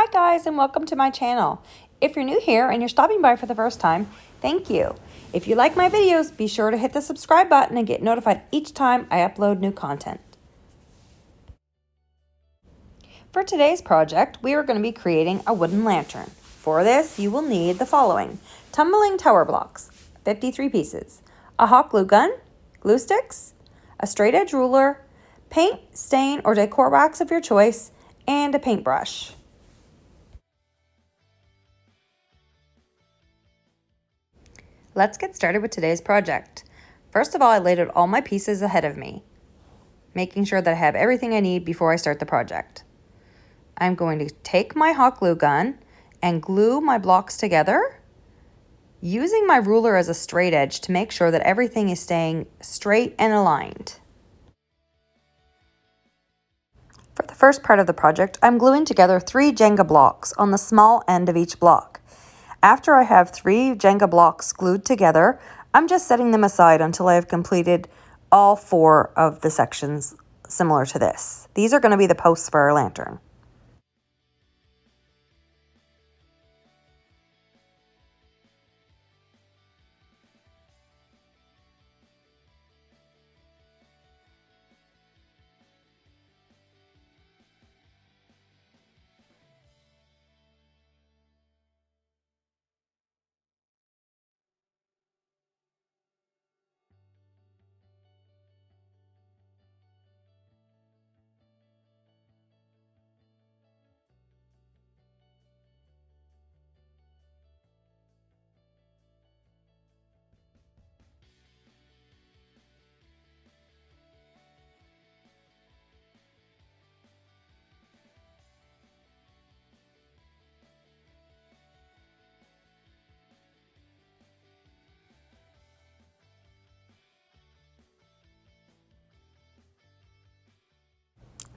Hi guys, and welcome to my channel. If you're new here and you're stopping by for the first time, thank you. If you like my videos, be sure to hit the subscribe button and get notified each time I upload new content. For today's project, we are going to be creating a wooden lantern. For this, you will need the following: tumbling tower blocks, 53 pieces, a hot glue gun, glue sticks, a straight edge ruler, paint, stain, or decor wax of your choice, and a paintbrush. Let's get started with today's project. First of all, I laid out all my pieces ahead of me, making sure that I have everything I need before I start the project. I'm going to take my hot glue gun and glue my blocks together, using my ruler as a straight edge to make sure that everything is staying straight and aligned. For the first part of the project, I'm gluing together 3 Jenga blocks on the small end of each block. After I have 3 Jenga blocks glued together, I'm just setting them aside until I have completed all 4 of the sections similar to this. These are going to be the posts for our lantern.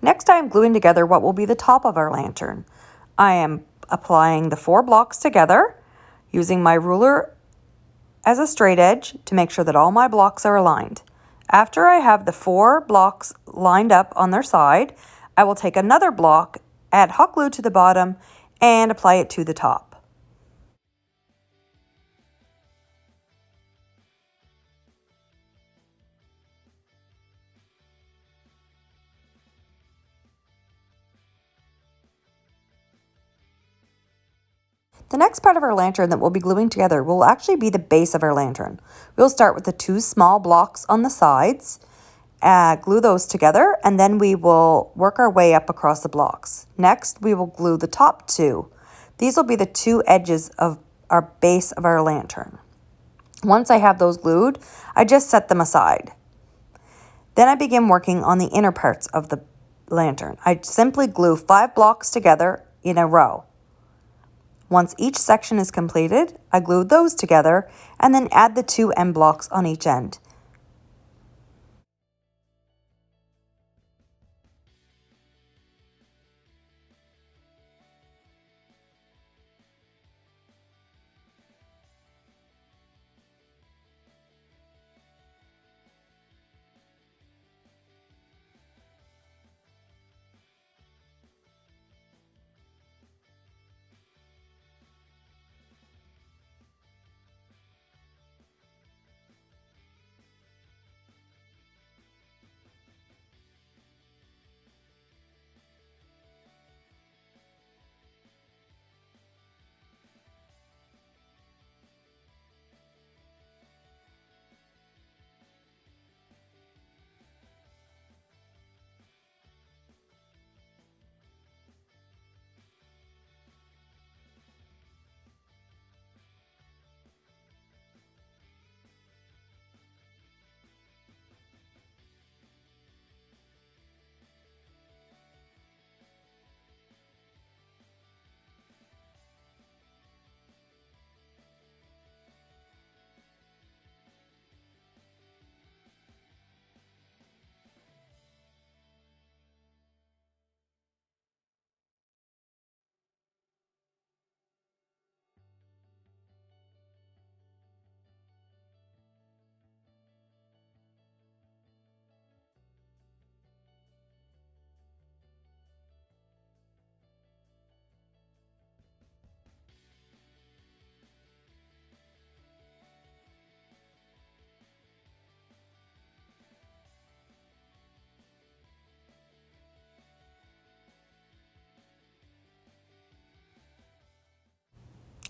Next, I am gluing together what will be the top of our lantern. I am applying the 4 blocks together, using my ruler as a straight edge to make sure that all my blocks are aligned. After I have the 4 blocks lined up on their side, I will take another block, add hot glue to the bottom, and apply it to the top. The next part of our lantern that we'll be gluing together will actually be the base of our lantern. We'll start with the 2 small blocks on the sides, glue those together, and then we will work our way up across the blocks. Next, we will glue the top 2. These will be the 2 edges of our base of our lantern. Once I have those glued, I just set them aside. Then I begin working on the inner parts of the lantern. I simply glue 5 blocks together in a row. Once each section is completed, I glue those together and then add the 2 end blocks on each end.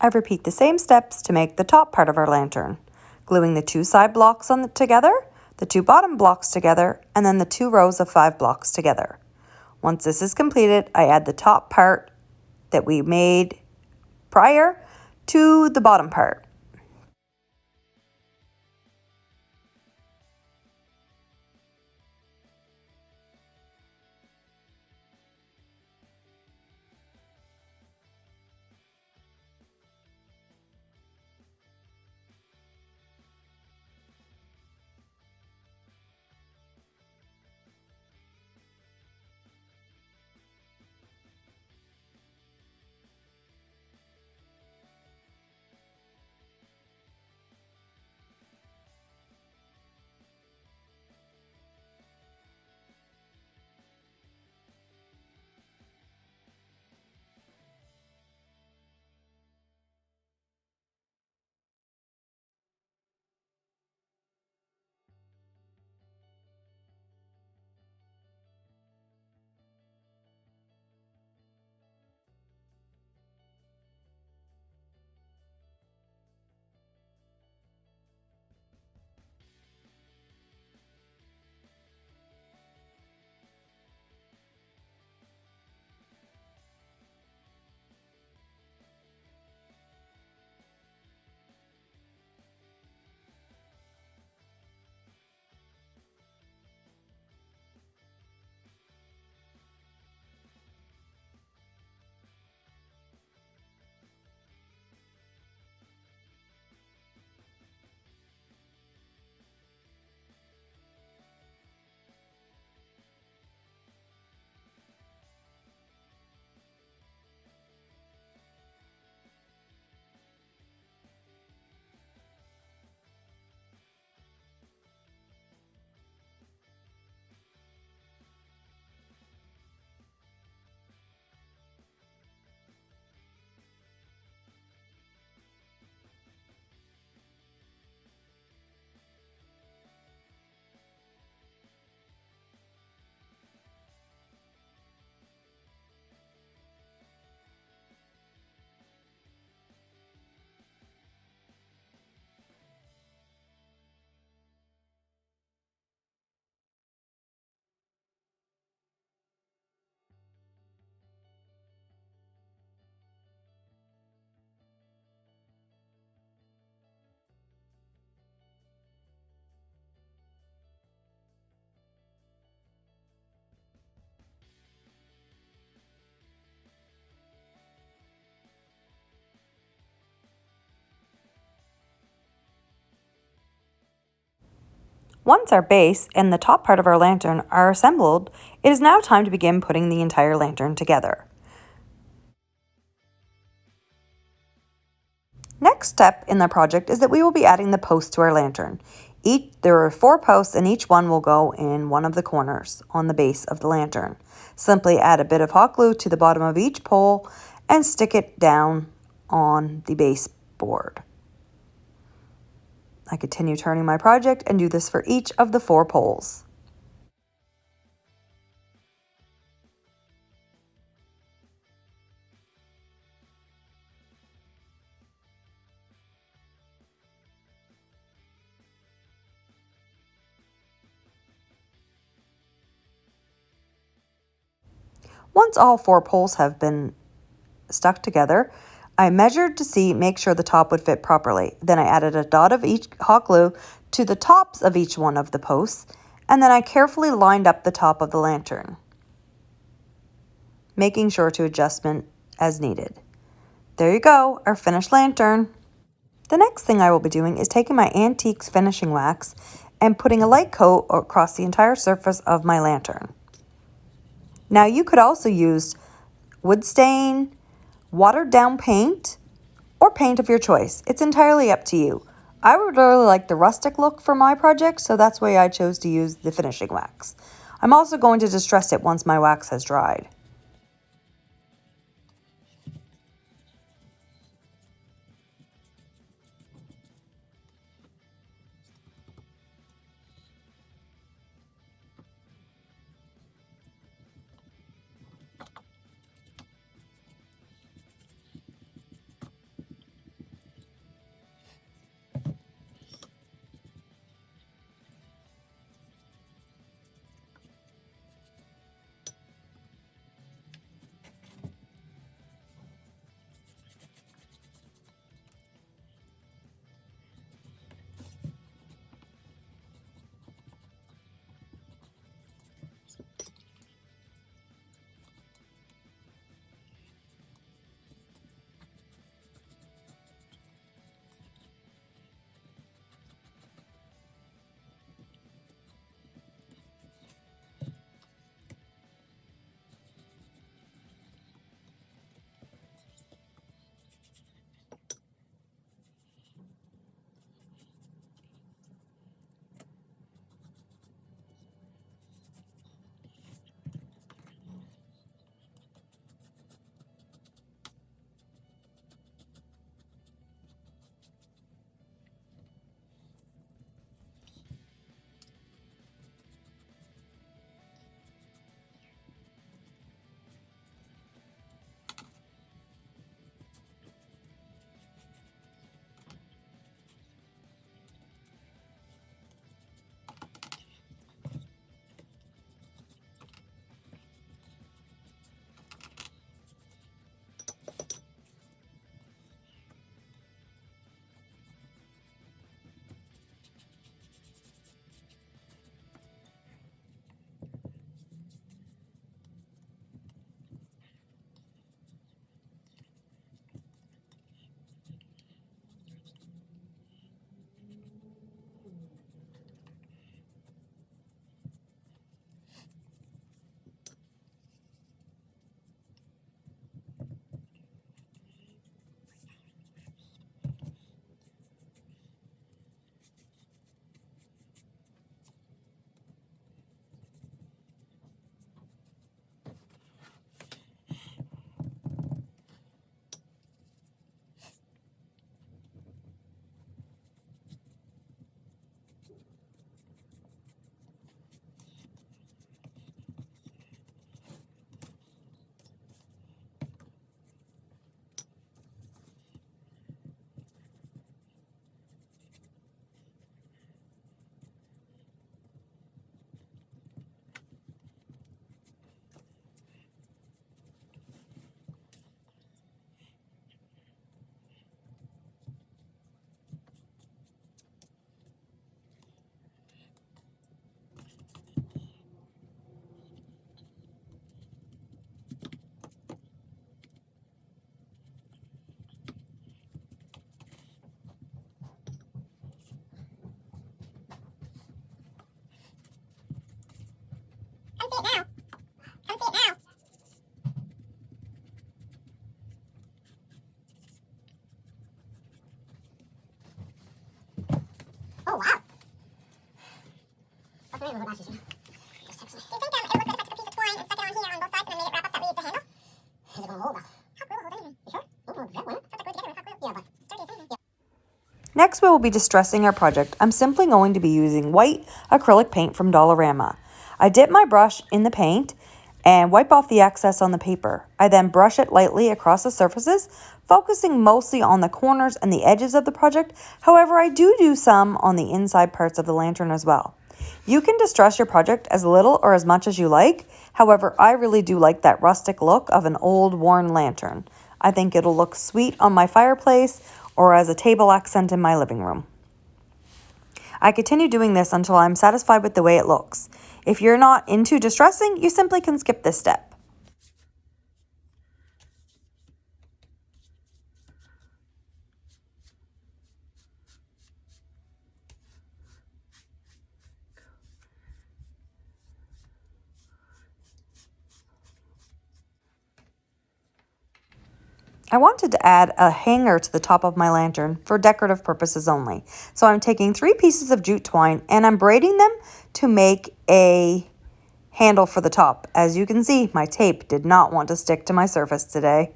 I repeat the same steps to make the top part of our lantern, gluing the 2 side blocks together, the 2 bottom blocks together, and then the 2 rows of 5 blocks together. Once this is completed, I add the top part that we made prior to the bottom part. Once our base and the top part of our lantern are assembled, it is now time to begin putting the entire lantern together. Next step in the project is that we will be adding the posts to our lantern. There are 4 posts and each one will go in one of the corners on the base of the lantern. Simply add a bit of hot glue to the bottom of each pole and stick it down on the baseboard. I continue turning my project and do this for each of the 4 poles. Once all 4 poles have been stuck together, I measured to make sure the top would fit properly. Then I added a dot of each hot glue to the tops of each one of the posts, and then I carefully lined up the top of the lantern, making sure to adjustment as needed. There you go, our finished lantern. The next thing I will be doing is taking my antiques finishing wax and putting a light coat across the entire surface of my lantern. Now you could also use wood stain, watered down paint, or paint of your choice. It's entirely up to you. I would really like the rustic look for my project, so that's why I chose to use the finishing wax. I'm also going to distress it once my wax has dried. Oh, wow. That's maybe a little bit. Just text me. Do you think it would look good if I took a piece of twine and stuck it on here on both sides and then made it wrap up that way at the handle? Is it going to hold up? How glue will hold anything? You sure? Oh, that one. It's not glued together with hot glue. Yeah, but sturdy as anything. Yeah. Next, we will be distressing our project. I'm simply going to be using white acrylic paint from Dollarama. I dip my brush in the paint and wipe off the excess on the paper. I then brush it lightly across the surfaces, focusing mostly on the corners and the edges of the project. However, I do some on the inside parts of the lantern as well. You can distress your project as little or as much as you like. However, I really do like that rustic look of an old worn lantern. I think it'll look sweet on my fireplace or as a table accent in my living room. I continue doing this until I'm satisfied with the way it looks. If you're not into distressing, you simply can skip this step. I wanted to add a hanger to the top of my lantern for decorative purposes only. So I'm taking 3 pieces of jute twine and I'm braiding them to make a handle for the top. As you can see, my tape did not want to stick to my surface today.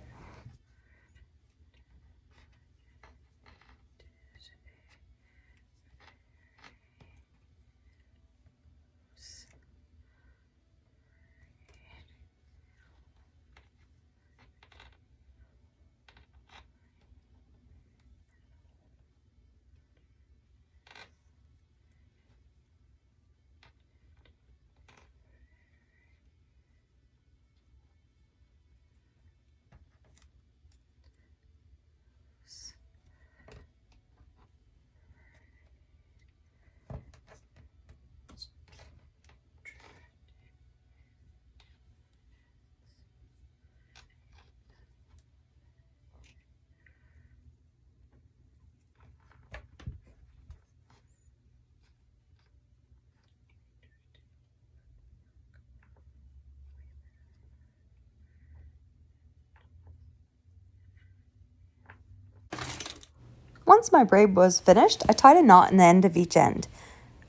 Once my braid was finished, I tied a knot in the end of each end.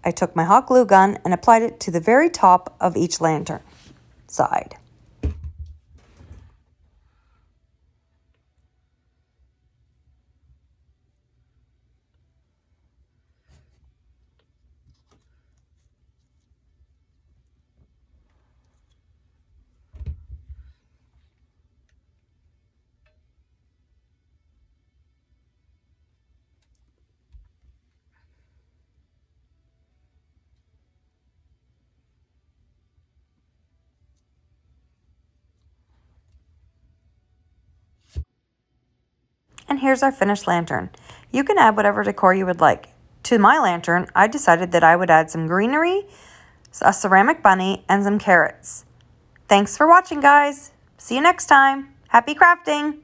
I took my hot glue gun and applied it to the very top of each lantern side. And here's our finished lantern. You can add whatever decor you would like. To my lantern, I decided that I would add some greenery, a ceramic bunny, and some carrots. Thanks for watching, guys. See you next time. Happy crafting!